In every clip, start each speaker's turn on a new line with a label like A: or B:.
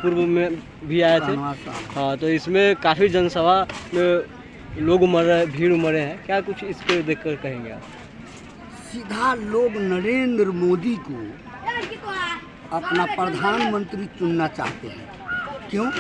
A: पूर्व में भी आए थे। हाँ, तो इसमें काफ़ी जनसभा में लोग भीड़ उमड़े हैं, क्या कुछ इस पर देख कर कहेंगे आप?
B: सीधा लोग नरेंद्र मोदी को अपना प्रधानमंत्री चुनना चाहते हैं। क्यों?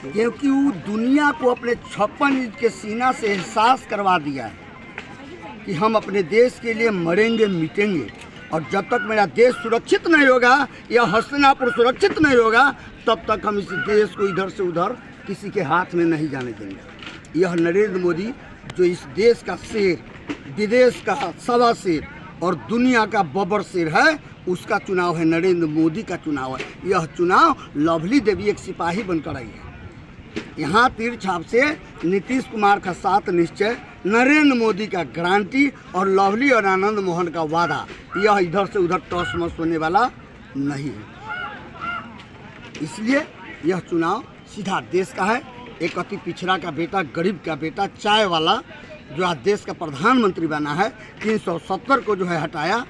B: क्योंकि वो दुनिया को अपने 56 इंच के सीना से एहसास करवा दिया है कि हम अपने देश के लिए मरेंगे मिटेंगे, और जब तक मेरा देश सुरक्षित नहीं होगा या हस्तिनापुर सुरक्षित नहीं होगा तब तक हम इस देश को इधर से उधर किसी के हाथ में नहीं जाने देंगे। यह नरेंद्र मोदी जो इस देश का शेर, विदेश का सवा शेर और दुनिया का बब्बर शेर है, उसका चुनाव है, नरेंद्र मोदी का चुनाव है। यह चुनाव लवली देवी एक सिपाही बनकर आई है। यहाँ तीर छाप से नीतीश कुमार का 7 निश्चय, नरेंद्र मोदी का गारंटी और लवली और आनंद मोहन का वादा, यह इधर से उधर टॉस मस होने वाला नहीं है। इसलिए यह चुनाव सीधा देश का है। एक अति पिछड़ा का बेटा, गरीब का बेटा, चाय वाला जो आज देश का प्रधानमंत्री बना है, 370 को जो है हटाया,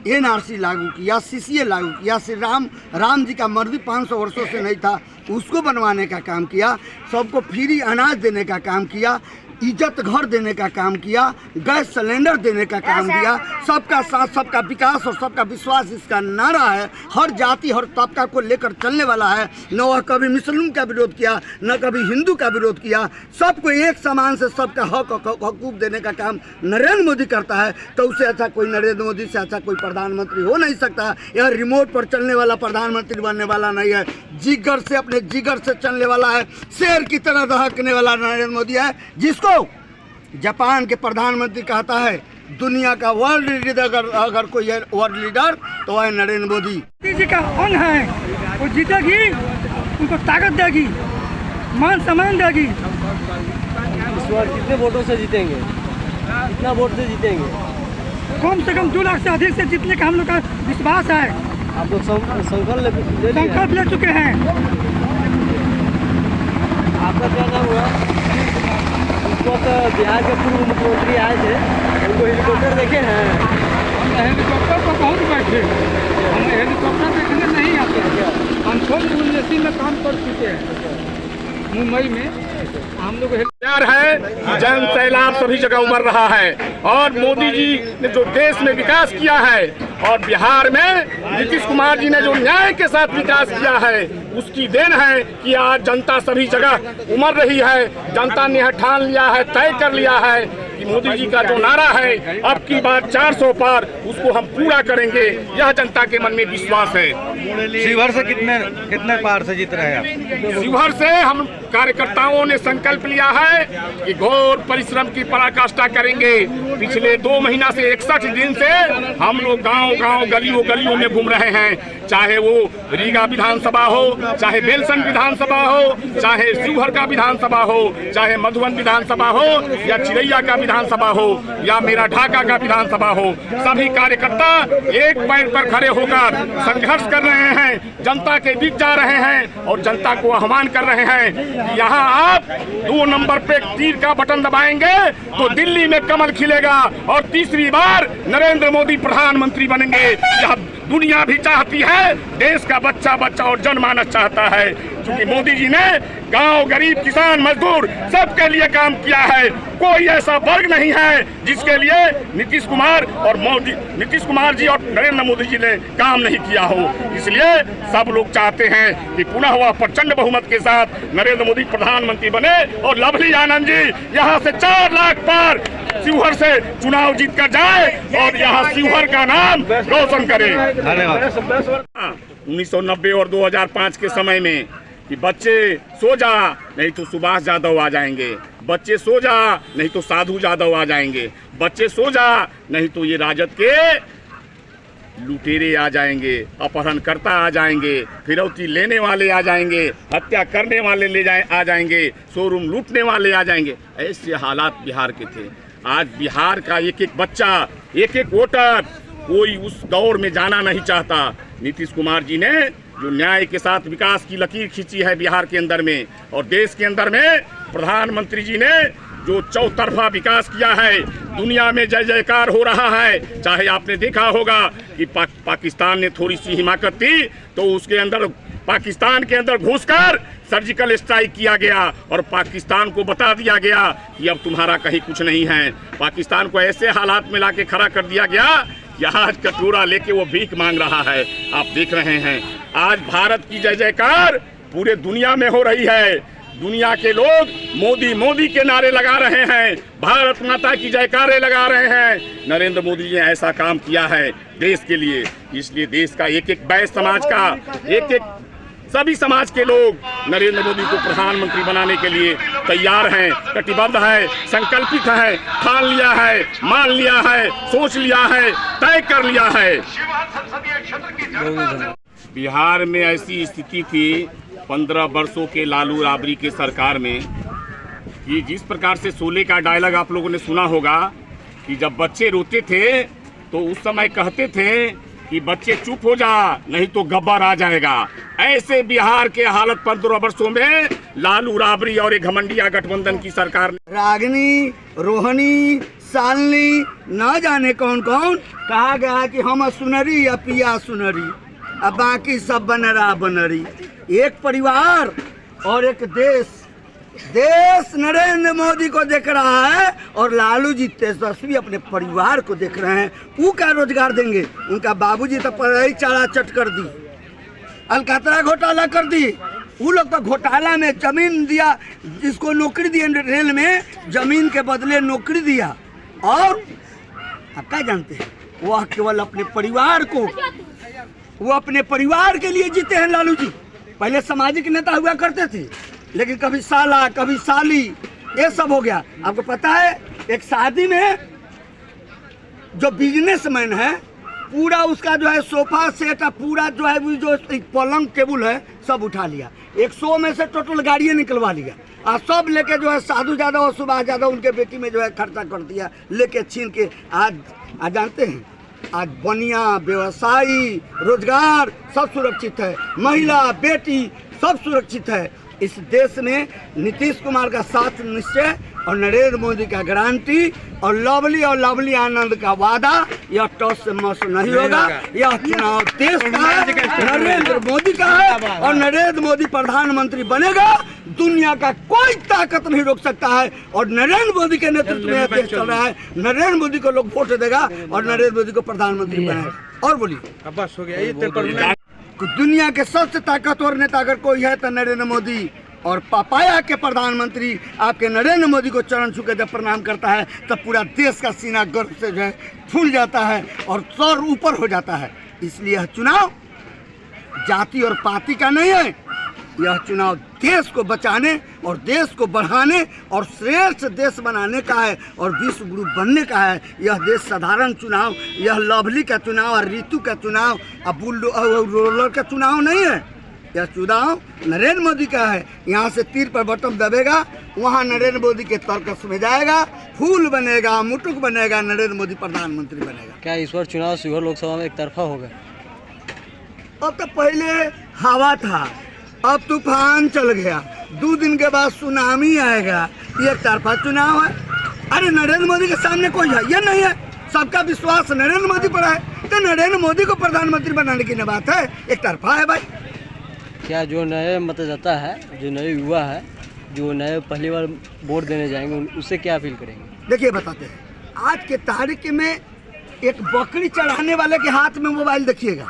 B: NRC लागू किया, CCA लागू किया, श्री राम जी का मर्जी 500 वर्षों से नहीं था, उसको बनवाने का काम किया, सबको फ्री अनाज देने का काम किया, इज्जत घर देने का काम किया, गैस सिलेंडर देने का काम किया। सबका साथ, सबका विकास और सबका विश्वास इसका नारा है। हर जाति हर तबका को लेकर चलने वाला है। न वह कभी मुस्लिम का विरोध किया, न कभी हिंदू का विरोध किया। सबको एक समान से सबका हकूक देने का काम नरेंद्र मोदी करता है। तो उससे अच्छा कोई, नरेंद्र मोदी से अच्छा कोई प्रधानमंत्री हो नहीं सकता। यह रिमोट पर चलने वाला प्रधानमंत्री बनने वाला नहीं है, जिगर से, अपने जिगर से चलने वाला है, शेर की तरह दहकने वाला नरेंद्र मोदी है, जिसको जापान के प्रधानमंत्री कहता है दुनिया का वर्ल्ड लीडर। अगर कोई है वर्ल्ड लीडर तो वह नरेंद्र मोदी
C: जी का अंग है, वो जीतेगी, उनको ताकत देगी, मान सम्मान देगी।
A: इस बार कितने वोटों से जीतेंगे? कितना वोट से जीतेंगे?
C: कम से कम 2 लाख से अधिक से जीतने का हम लोग का विश्वास है।
A: आप लोग संकल्प
C: ले चुके हैं।
A: आपका क्या नाम हुआ? उस वक्त बिहार के पूर्व मुख्यमंत्री आए थे, उनको हेलीकॉप्टर देखे हैं?
C: हम हेलीकॉप्टर पर बहुत बैठे, हम हेलीकॉप्टर देखने नहीं आते हैं। हम खुद यूनिवर्सिटी में काम कर चुके हैं, मुंबई में। हम लोग
D: प्यार है कि जन सैलाब सभी जगह उमड़ रहा है, और मोदी जी ने जो देश में विकास किया है और बिहार में नीतीश कुमार जी ने जो न्याय के साथ विकास किया है, उसकी देन है कि आज जनता सभी जगह उमड़ रही है। जनता ने ठान लिया है, तय कर लिया है कि मोदी जी का जो नारा है अब की बार 400 पार, उसको हम पूरा करेंगे। यह जनता के मन में विश्वास है।
E: शिवहर से कितने पार से जीत रहे हैं?
D: शिवहर से हम कार्यकर्ताओं ने संकल्प लिया है कि घोर परिश्रम की पराकाष्ठा करेंगे। पिछले 2 महीना से 61 दिन से हम लोग गांव-गांव, गलियों में घूम रहे हैं। चाहे वो रीगा विधानसभा हो, चाहे बेलसन विधानसभा हो, चाहे शिवहर का विधानसभा हो, चाहे मधुबन विधानसभा हो, या चिरैया का विधानसभा हो, या मेरा ढाका का विधानसभा हो, सभी कार्यकर्ता एक पैर पर खड़े होकर संघर्ष कर रहे हैं, जनता के बीच जा रहे हैं और जनता को आह्वान कर रहे हैं। यहाँ आप 2 नंबर पे तीर का बटन दबाएंगे तो दिल्ली में कमल खिलेगा और तीसरी बार नरेंद्र मोदी प्रधानमंत्री बनेंगे। यह दुनिया भी चाहती है, देश का बच्चा और जनमानस चाहता है, क्योंकि मोदी जी ने गांव, गरीब, किसान, मजदूर सबके लिए काम किया है। कोई ऐसा वर्ग नहीं है जिसके लिए नीतीश कुमार जी और नरेंद्र मोदी जी ने काम नहीं किया हो। इसलिए सब लोग चाहते हैं कि पुनः वह प्रचंड बहुमत के साथ नरेंद्र मोदी प्रधानमंत्री बने और लवली आनंद जी यहाँ से 4 लाख पार शिवहर से चुनाव जीत कर जाए और यहाँ शिवहर का नाम रोशन करे। 1990 और 2005 के समय में कि बच्चे सो जा नहीं तो सुभाष यादव आ जाएंगे, बच्चे सो जा नहीं तो साधु यादव आ जाएंगे, बच्चे सो जा नहीं तो ये राजद के लुटेरे आ जाएंगे, अपहरणकर्ता आ जाएंगे, फिरौती लेने वाले आ जाएंगे, हत्या करने वाले आ जाएंगे, शोरूम लूटने वाले आ जाएंगे। ऐसे हालात बिहार के थे। आज बिहार का एक एक बच्चा, एक एक वोटर, कोई उस दौर में जाना नहीं चाहता। नीतीश कुमार जी ने जो न्याय के साथ विकास की लकीर खींची है बिहार के अंदर में और देश के अंदर में, प्रधानमंत्री जी ने जो चौतरफा विकास किया है, दुनिया में जय जयकार हो रहा है। चाहे आपने देखा होगा कि पाकिस्तान ने थोड़ी सी हिमाकत थी तो उसके अंदर पाकिस्तान के अंदर घुसकर सर्जिकल स्ट्राइक किया गया और पाकिस्तान को बता दिया गया कि अब तुम्हारा कहीं कुछ नहीं है। पाकिस्तान को ऐसे हालात में लाके खड़ा कर दिया गया कि आज कटोरा लेके वो भीख मांग रहा है। आप देख रहे हैं आज भारत की जय जयकार पूरे दुनिया में हो रही है। दुनिया के लोग मोदी मोदी के नारे लगा रहे हैं, भारत माता की जयकारे लगा रहे हैं। नरेंद्र मोदी जी ने ऐसा काम किया है देश के लिए, इसलिए देश का एक एक वैश्य समाज का एक एक सभी समाज के लोग नरेंद्र मोदी को प्रधानमंत्री बनाने के लिए तैयार हैं, कटिबद्ध है, संकल्पित है, ठान लिया है, मान लिया है, सोच लिया है, तय कर लिया है। बिहार में ऐसी स्थिति थी 15 वर्षों के लालू राबड़ी के सरकार में कि जिस प्रकार से शोले का डायलॉग आप लोगों ने सुना होगा कि जब बच्चे रोते थे तो उस समय कहते थे कि बच्चे चुप हो जा नहीं तो गब्बर आ जाएगा। ऐसे बिहार के हालत 15 वर्षों में लालू राबड़ी और एक घमंडिया गठबंधन की सरकार ने
B: रागिनी, रोहिणी, सालनी न जाने कौन कौन कहा गया कि हम सुनरी या पिया सुनरी, अब बाकी सब बनरा बनरी। एक परिवार और एक देश नरेंद्र मोदी को देख रहा है और लालू जी तेजस्वी अपने परिवार को देख रहे हैं। वो क्या रोजगार देंगे? उनका बाबूजी तो पढ़ाई चारा चट कर दी, अलकतरा घोटाला कर दी। वो लोग तो घोटाला में जमीन दिया, जिसको नौकरी दी रेल में जमीन के बदले नौकरी दिया। और आप क्या जानते हैं, वह केवल अपने परिवार को, वो अपने परिवार के लिए जीते हैं लालू जी। पहले सामाजिक नेता हुआ करते थे, लेकिन कभी साला कभी साली ये सब हो गया। आपको पता है एक शादी में जो बिजनेसमैन है पूरा उसका जो है सोफा सेट पूरा जो है वो जो पलंग टेबल है सब उठा लिया। 100 में से टोटल गाड़ियाँ निकलवा लिया और सब लेके जो है साधु यादव और सुभाष यादव उनके बेटी में जो है खर्चा कर दिया, लेके छीन के। आज जानते हैं आज बनिया व्यवसायी रोजगार सब सुरक्षित है, महिला बेटी सब सुरक्षित है। इस देश में नीतीश कुमार का साथ निश्चय और नरेंद्र मोदी का गारंटी और लवली आनंद का वादा, यह टॉस से मस नहीं होगा। यह चुनाव देश का है, नरेंद्र मोदी का है और नरेंद्र मोदी प्रधानमंत्री बनेगा। दुनिया का कोई ताकत नहीं रोक सकता है और नरेंद्र मोदी के नेतृत्व में देश चल रहा है। नरेंद्र मोदी को लोग वोट देगा और नरेंद्र मोदी को प्रधानमंत्री बनाएगा। और बोलिए
E: बस हो गया।
B: दुनिया के सबसे ताकतवर नेता अगर कोई है तो नरेंद्र मोदी। और पापाया के प्रधानमंत्री आपके नरेंद्र मोदी को चरण छू के जब प्रणाम करता है तब पूरा देश का सीना गर्व से जो है फूल जाता है और सर ऊपर हो जाता है। इसलिए यह चुनाव जाति और पार्टी का नहीं है, यह चुनाव देश को बचाने और देश को बढ़ाने और श्रेष्ठ देश बनाने का है और विश्व गुरु बनने का है। यह देश साधारण चुनाव, यह लवली का चुनाव और ऋतु का चुनाव और रोलर का चुनाव नहीं है। यह चुनाव नरेंद्र मोदी का है। यहाँ से तीर पर बटन दबेगा, वहाँ नरेंद्र मोदी के तर्कस में जाएगा, फूल बनेगा, मुटुक बनेगा, नरेंद्र मोदी प्रधानमंत्री बनेगा।
A: क्या इस बार चुनाव शिवहर लोकसभा में एक तरफा होगा?
B: अब तो पहले हवा था, अब तूफान चल गया, 2 दिन के बाद सुनामी आएगा। ये एक तरफा चुनाव है। अरे नरेंद्र मोदी के सामने कोई है ये नहीं है, सबका विश्वास नरेंद्र मोदी पर है, तो नरेंद्र मोदी को प्रधानमंत्री बनाने की न बात है, एक तरफा है भाई।
A: क्या जो नए मतदाता है, जो नए युवा है, जो नए पहली बार वोट देने जाएंगे, उससे क्या अपील करेंगे?
B: देखिए बताते हैं, आज के तारीख में एक बकरी चढ़ाने वाले के हाथ में मोबाइल देखिएगा,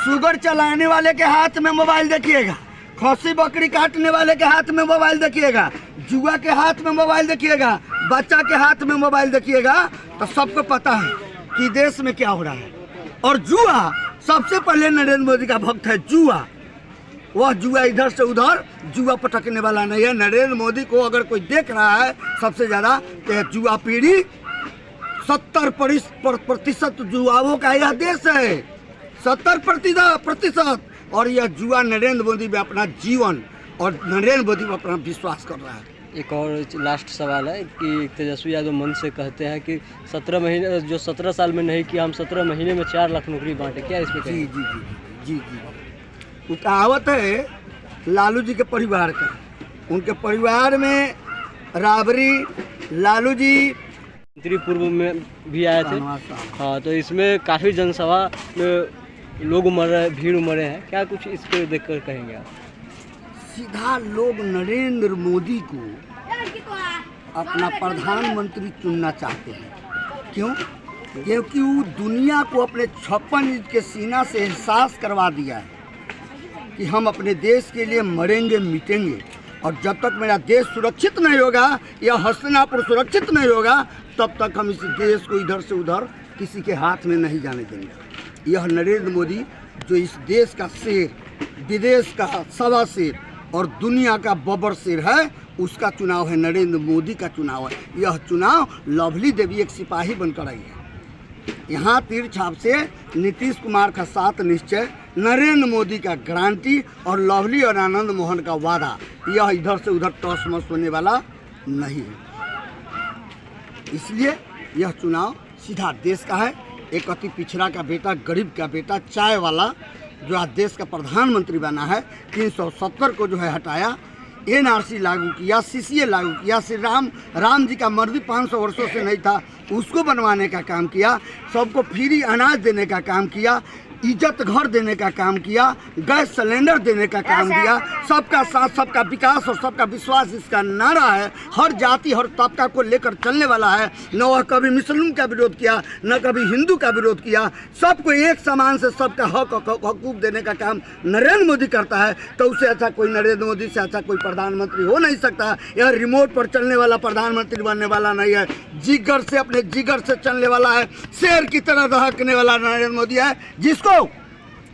B: शुगर चलाने वाले के हाथ में मोबाइल देखिएगा, खसी बकरी काटने वाले के हाथ में मोबाइल देखिएगा, जुआ के हाथ में मोबाइल देखिएगा, बच्चा के हाथ में मोबाइल देखिएगा, तो सबको पता है कि देश में क्या हो रहा है। और जुआ सबसे पहले नरेंद्र मोदी का भक्त है। जुआ, वह जुआ इधर से उधर जुआ पटकने वाला नहीं है। नरेंद्र मोदी को अगर कोई देख रहा है सबसे ज़्यादा तो जुआ पीढ़ी 70% जुआओं का यह देश है, 70%। और यह जुआ नरेंद्र मोदी में अपना जीवन और नरेंद्र मोदी में अपना विश्वास कर रहा है।
A: एक और लास्ट सवाल है कि तेजस्वी यादव मन से कहते हैं कि 17 महीने जो 17 साल में नहीं किया, हम 17 महीने में 4 लाख नौकरी बांटे, क्या इसमें?
B: जी जी जी जी जी कहावत है लालू जी के परिवार का। उनके परिवार में राबड़ी, लालू जी
A: मंत्री पूर्व में भी आए थे। हाँ, तो इसमें काफ़ी जनसभा लोग उमड़ रहे, भीड़ उमड़े हैं, क्या कुछ इस पर देखकर कहेंगे आप?
B: सीधा लोग नरेंद्र मोदी को अपना प्रधानमंत्री चुनना चाहते हैं। क्यों? क्योंकि वो दुनिया को अपने 56 इंच के सीना से एहसास करवा दिया है कि हम अपने देश के लिए मरेंगे मिटेंगे, और जब तक मेरा देश सुरक्षित नहीं होगा या हस्तिनापुर सुरक्षित नहीं होगा तब तक हम इस देश को इधर से उधर किसी के हाथ में नहीं जाने देंगे। यह नरेंद्र मोदी जो इस देश का शेर, विदेश का सवा शेर और दुनिया का बबर शेर है, उसका चुनाव है, नरेंद्र मोदी का चुनाव है। यह चुनाव लवली देवी एक सिपाही बनकर आई है। यहाँ तीर छाप से नीतीश कुमार का साथ निश्चय, नरेंद्र मोदी का गारंटी और लवली और आनंद मोहन का वादा, यह इधर से उधर टॉस मस होने वाला नहीं है। इसलिए यह चुनाव सीधा देश का है। एक अति पिछड़ा का बेटा, गरीब का बेटा, चाय वाला जो आज देश का प्रधानमंत्री बना है, 370 को जो है हटाया, NRC लागू किया, CCA लागू किया, श्री राम जी का मर्जी 500 वर्षों से नहीं था, उसको बनवाने का काम किया, सबको फ्री अनाज देने का काम किया, इज्जत घर देने का काम किया, गैस सिलेंडर देने का काम दिया। सबका साथ, सबका विकास और सबका विश्वास इसका नारा है। हर जाति हर तबका को लेकर चलने वाला है। न वह कभी मुस्लिम का विरोध किया, न कभी हिंदू का विरोध किया। सबको एक समान से सबका हक हकूक देने का काम नरेंद्र मोदी करता है। तो उससे अच्छा कोई, नरेंद्र मोदी से अच्छा कोई प्रधानमंत्री हो नहीं सकता। यह रिमोट पर चलने वाला प्रधानमंत्री बनने वाला नहीं है, जिगर से, अपने जिगर से चलने वाला है, शेर की तरह दहकने वाला नरेंद्र मोदी है, जिसको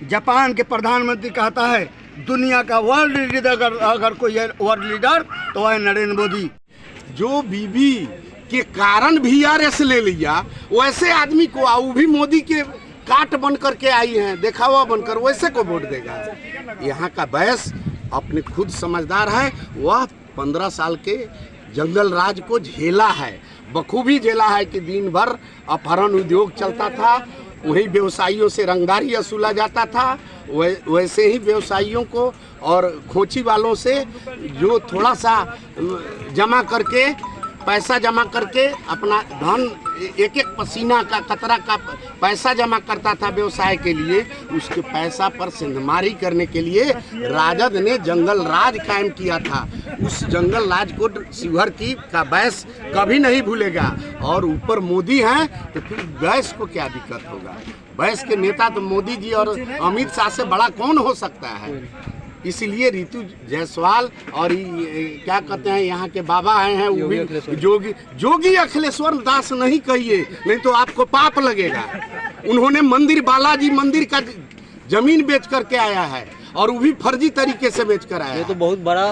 B: जापान के प्रधानमंत्री कहता है दुनिया का वर्ल्ड लीडर, अगर कोई है वर्ल्ड लीडर तो है नरेंद्र मोदी।
F: जो बीबी के कारण VRS ले लिया, वैसे आदमी को, वो भी मोदी के काट बन करके आई हैं, देखावा बनकर, वैसे को वोट देगा। यहाँ का बैस अपने खुद समझदार है। वह 15 साल के जंगल राज को झेला है, बखूबी झेला है कि दिन भर अपहरण उद्योग चलता था, वही व्यवसायियों से रंगदारी वसूला जाता था, वैसे ही व्यवसायियों को और खोची वालों से जो थोड़ा सा जमा करके, पैसा जमा करके अपना धन, एक एक पसीना का कतरा का पैसा जमा करता था व्यवसाय के लिए, उसके पैसा पर सिंधमारी करने के लिए राजद ने जंगल राज कायम किया था। उस जंगल राज को शिवहर की का बैस कभी नहीं भूलेगा। और ऊपर मोदी हैं तो फिर बैस को क्या दिक्कत होगा? बैस के नेता तो मोदी जी और अमित शाह से बड़ा कौन हो सकता है? इसलिए ऋतु जायसवाल और क्या कहते हैं यहाँ के बाबा आए हैं, वो भी जोगी अखिलेश्वर दास नहीं कहिए, नहीं तो आपको पाप लगेगा। उन्होंने मंदिर, बालाजी मंदिर का जमीन बेच करके आया है, और वो भी फर्जी तरीके से बेच कर आया।
A: ये तो बहुत बड़ा,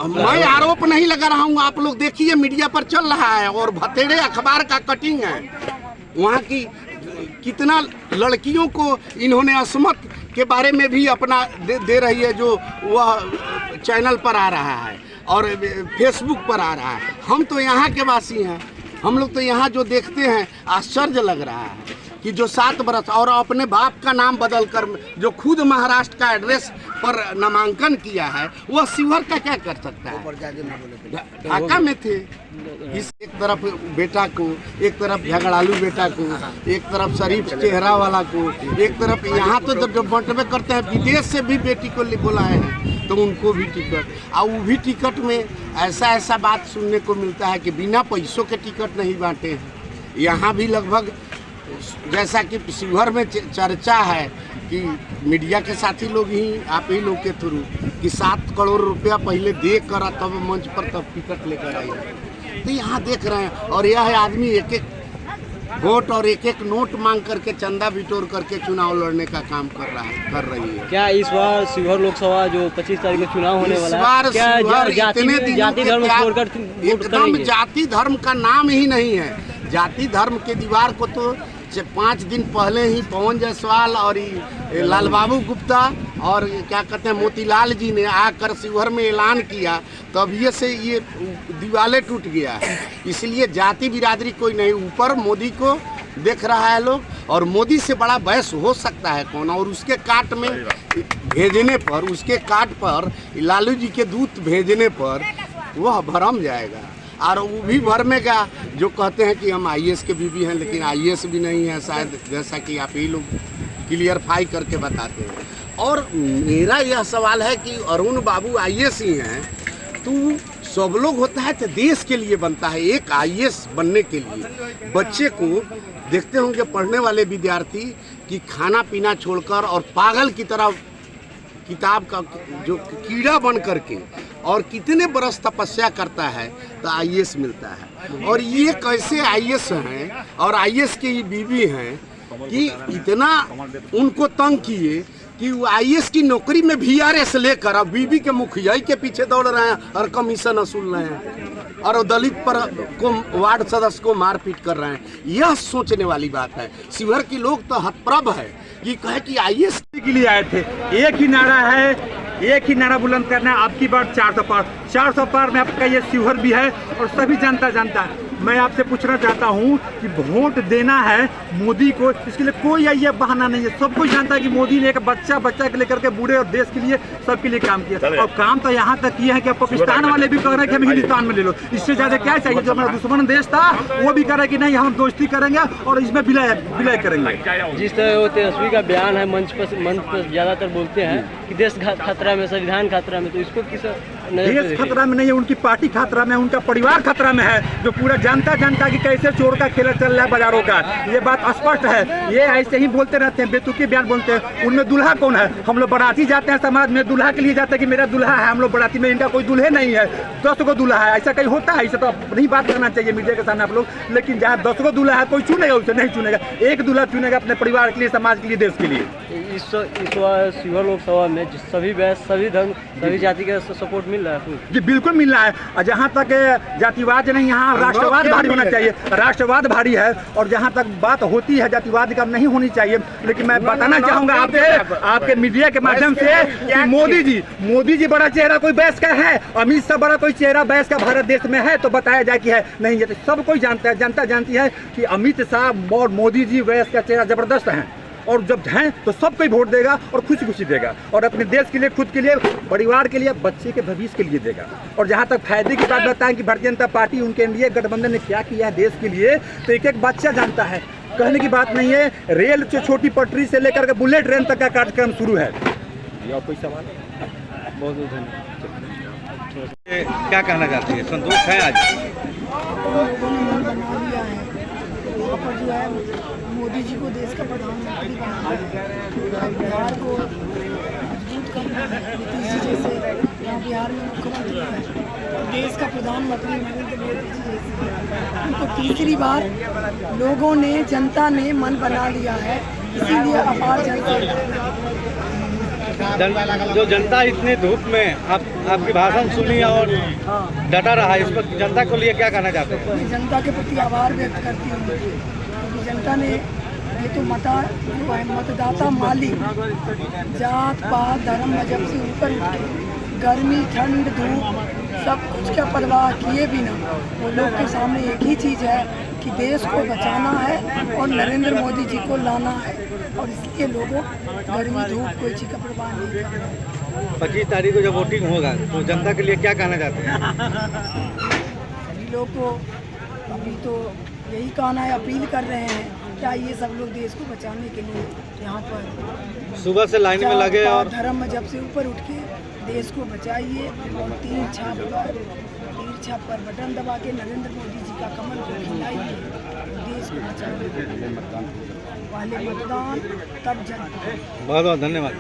F: मैं आरोप नहीं लगा रहा हूँ, आप लोग देखिए मीडिया पर चल रहा है, और भतेड़े अखबार का कटिंग है। वहाँ की कितना लड़कियों को इन्होंने असमत के बारे में भी अपना दे रही है, जो वह चैनल पर आ रहा है और फेसबुक पर आ रहा है। हम तो यहाँ के वासी हैं, हम लोग तो यहाँ जो देखते हैं आश्चर्य लग रहा है कि जो 7 बरस और अपने बाप का नाम बदलकर, जो खुद महाराष्ट्र का एड्रेस पर नामांकन किया है, वह शिवहर का क्या कर सकता है? ढाका में थे। इस एक तरफ बेटा को, एक तरफ झगड़ालू बेटा को, एक तरफ शरीफ चेहरा वाला को, एक तरफ यहाँ तो जब बंटवे करते हैं विदेश से भी बेटी को बुलाए हैं तो उनको भी टिकट, और वो भी टिकट में ऐसा बात सुनने को मिलता है कि बिना पैसों के टिकट नहीं बांटे हैं। यहाँ भी लगभग जैसा कि शिवहर में चर्चा है कि मीडिया के साथी लोग ही, आप ही लोग के थ्रू, कि 7 करोड़ रुपया पहले दे कर तब मंच पर तब टिकट लेकर आई है। तो यहाँ देख रहे हैं, और यह आदमी एक एक वोट और एक एक नोट मांग करके, चंदा बिटोर करके चुनाव लड़ने का काम कर रही है।
A: क्या इस बार शिवहर लोकसभा जो 25 तारीख को चुनाव होने वाला है, क्या जाति धर्म छोड़कर
F: एकदम जाति धर्म का नाम ही नहीं है। जाति धर्म के दीवार को तो 5 दिन पहले ही पवन जायसवाल और लाल बाबू गुप्ता और क्या कहते हैं मोतीलाल जी ने आकर शिवहर में ऐलान किया, तभी से ये दीवाले टूट गया है। इसलिए जाति बिरादरी कोई नहीं, ऊपर मोदी को देख रहा है लोग, और मोदी से बड़ा बहस हो सकता है कौन? और उसके काट में भेजने पर, उसके काट पर लालू जी के दूत भेजने पर वह भरम जाएगा। और वो भी भरमेगा जो कहते हैं कि हम IAS के बीबी हैं, लेकिन IAS भी नहीं है शायद, जैसा कि आप ही लोग क्लियरफाई करके बताते हैं। और मेरा यह सवाल है कि अरुण बाबू IAS ही हैं, तो सब लोग होता है तो देश के लिए बनता है। एक IAS बनने के लिए बच्चे को देखते होंगे, पढ़ने वाले विद्यार्थी कि खाना पीना छोड़कर और पागल की तरह किताब का जो कीड़ा बन करके और कितने बरस तपस्या करता है तो IAS मिलता है। और ये कैसे IAS हैं और IAS के ये बीवी हैं कि इतना उनको तंग किए कि वो IAS की नौकरी में VRS लेकर अब बीबी के मुखिया के पीछे दौड़ रहे हैं और कमीशन वसूल रहे हैं और दलित पर को वार्ड सदस्य को मारपीट कर रहे हैं। यह सोचने वाली बात है। शिवहर के लोग तो हतप्रभ है ये कहे कि IAS
E: के लिए आए थे। एक ही नारा है, एक ही नारा बुलंद करना है, आपकी बार 400 पार। 400 पार में आपका ये शिवहर भी है और सभी जनता जानता है। मैं आपसे पूछना चाहता हूं कि वोट देना है मोदी को, इसके लिए कोई ये बहाना नहीं है। सब कुछ जानता है कि मोदी ने एक बच्चा के लेकर के बूढ़े और देश के लिए सबके लिए काम किया और काम तो यहाँ तक किया है कि पाकिस्तान वाले भी कह रहे हैं कि हम हिंदुस्तान में ले लो। इससे ज़्यादा क्या चाहिए? जो हमारा दुश्मन देश था वो भी कह रहा है कि नहीं हम दोस्ती करेंगे और इसमें विलय करेंगे।
A: जिस तरह वो तेजस्वी का बयान है, मंच पर ज़्यादातर बोलते हैं कि देश खतरा में, संविधान खतरा में, तो इसको किस
E: देश खतरा में नहीं है, उनकी पार्टी खतरा में है, उनका परिवार खतरा में है। जो पूरा जानता कि कैसे चोर का खेला चल रहा है बाजारों का, ये बात स्पष्ट है। ये ऐसे ही बोलते रहते हैं, बेतुकी बयान बोलते हैं। उनमें दूल्हा कौन है? हम लोग बाराती जाते हैं समाज में, दूल्हा के लिए जाते हैं कि मेरा दूल्हा है। हम लोग बाराती में, इनका कोई दूल्हे नहीं है, 10 को दूल्हा है। ऐसा कहीं होता है? ऐसा तो नहीं बात करना चाहिए मीडिया के सामने आप लोग। लेकिन जहाँ 10 को दूल्हा है, कोई चुनेगा? उसे नहीं चुनेगा। एक दूल्हा चुनेगा अपने परिवार के लिए, समाज के लिए, देश के लिए।
A: इस शिवहर लोकसभा में सभी वैश्य, सभी धर्म, सभी जाति का सपोर्ट मिल रहा है
E: जी, बिल्कुल मिल रहा है। और जहाँ तक जातिवाद नहीं, यहाँ राष्ट्रवाद भारी होना चाहिए। राष्ट्रवाद भारी है और जहाँ तक बात होती है जातिवाद का नहीं होनी चाहिए। लेकिन मैं बताना चाहूँगा आपके मीडिया के माध्यम से कि मोदी जी बड़ा चेहरा कोई वैश्य का है, अमित शाह बड़ा कोई चेहरा वैश्य का भारत देश में है तो बताया जाए कि है नहीं। ये तो सब कोई जानता है, जनता जानती है कि अमित शाह और मोदी जी वैश्य का चेहरा जबरदस्त है। और जब हैं तो सब कोई वोट देगा और खुशी देगा और अपने देश के लिए, खुद के लिए, परिवार के लिए, बच्चे के भविष्य के लिए देगा। और जहाँ तक फायदे की बात बताएं कि भारतीय जनता पार्टी, उनके एनडीए गठबंधन ने क्या किया है देश के लिए, तो एक बच्चा जानता है। कहने की बात नहीं है। रेल से छोटी पटरी से लेकर के बुलेट ट्रेन तक का कार्यक्रम शुरू है। और कोई सवाल?
A: बहुत बहुत धन्यवाद।
E: क्या कहना चाहती है? संतोष है आज?
G: लोगों ने मन बना लिया है। यहाँ पर जो है मोदी जी को देश का प्रधानमंत्री बनाना है, बिहार को मजबूत करना है। नीतीश जी जैसे यहाँ बिहार में मुख्यमंत्री है और देश का प्रधानमंत्री नरेंद्र मोदी जी जैसे, उनको तीसरी बार लोगों ने, जनता ने मन बना लिया है। इसीलिए अपार
E: जो जनता इतनी धूप में आपकी भाषण सुनी और डटा रहा है, इस पर जनता को लिए क्या कहना चाहते हैं?
G: जनता के प्रति आभार व्यक्त करती हूँ क्योंकि जनता ने ये तो मतदाता मालिक जात पात धर्म मजहब से ऊपर उठ के गर्मी ठंड धूप सब कुछ का परवाह किए बिना वो लोग के सामने एक ही चीज़ है कि देश को बचाना है और नरेंद्र मोदी जी को लाना है। और इसलिए लोगों गर्मी धूप कोई चीज़ का परवाह नहीं कर रहे।
E: 25 तारीख को जब वोटिंग होगा तो जनता के लिए क्या कहना चाहते हैं?
G: सभी लोग को अभी तो यही कहना है, अपील कर रहे हैं कि आइए सब लोग देश को बचाने के लिए यहाँ पर
E: सुबह से लाइन में लगे और
G: धर्म मजहब से ऊपर उठ के देश को बचाइए और तीर छाप पर बटन दबा के नरेंद्र मोदी जी का कमल को खिलाइए, देश को बचाइए। पहले मतदान तब जनता।
E: बहुत बहुत धन्यवाद।